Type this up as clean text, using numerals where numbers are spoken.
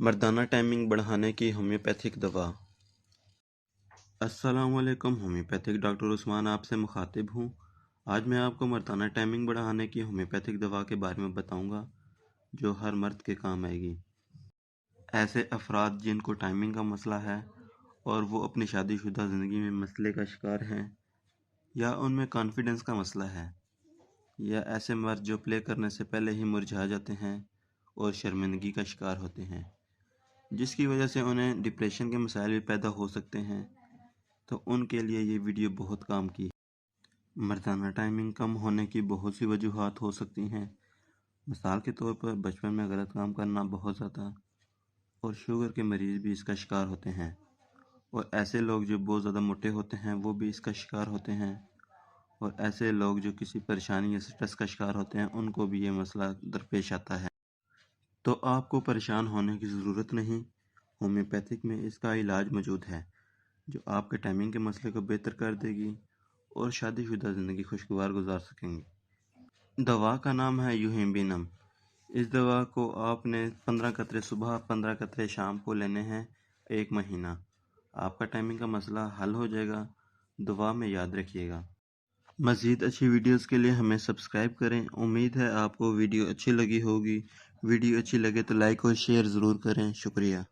मर्दाना timing बढ़ाने की homeopathic दवा। अस्सलाम वालेकुम, होम्योपैथिक डॉक्टर उस्मान आपसे मुखातिब हूँ। आज मैं आपको मर्दाना टाइमिंग बढ़ाने की होम्योपैथिक दवा के बारे में बताऊँगा जो हर मर्द के काम आएगी। ऐसे अफराद जिनको टाइमिंग का मसला है और वो अपनी शादीशुदा ज़िंदगी में मसले का शिकार हैं, या उनमें कॉन्फिडेंस का मसला है, या ऐसे मर्द जो प्ले करने से पहले ही मुरझा जाते हैं और शर्मिंदगी का शिकार होते हैं, जिसकी वजह से उन्हें डिप्रेशन के मसाइल भी पैदा हो सकते हैं, तो उनके लिए ये वीडियो बहुत काम की है। मर्दाना टाइमिंग कम होने की बहुत सी वजूहात हो सकती हैं। मिसाल के तौर पर बचपन में गलत काम करना बहुत ज़्यादा, और शुगर के मरीज़ भी इसका शिकार होते हैं, और ऐसे लोग जो बहुत ज़्यादा मोटे होते हैं वो भी इसका शिकार होते हैं, और ऐसे लोग जो किसी परेशानी या स्ट्रेस का शिकार होते हैं उनको भी ये मसला दरपेश आता है। तो आपको परेशान होने की ज़रूरत नहीं। होम्योपैथिक में इसका इलाज मौजूद है जो आपके टाइमिंग के मसले को बेहतर कर देगी और शादीशुदा ज़िंदगी खुशगवार गुजार सकेंगे। दवा का नाम है यूहिम्बिनम। इस दवा को आपने 15 कतरे सुबह 15 कतरे शाम को लेने हैं 1 महीना। आपका टाइमिंग का मसला हल हो जाएगा। दवा में याद रखिएगा। मज़ीद अच्छी वीडियोस के लिए हमें सब्सक्राइब करें। उम्मीद है आपको वीडियो अच्छी लगी होगी। वीडियो अच्छी लगे तो लाइक और शेयर ज़रूर करें। शुक्रिया।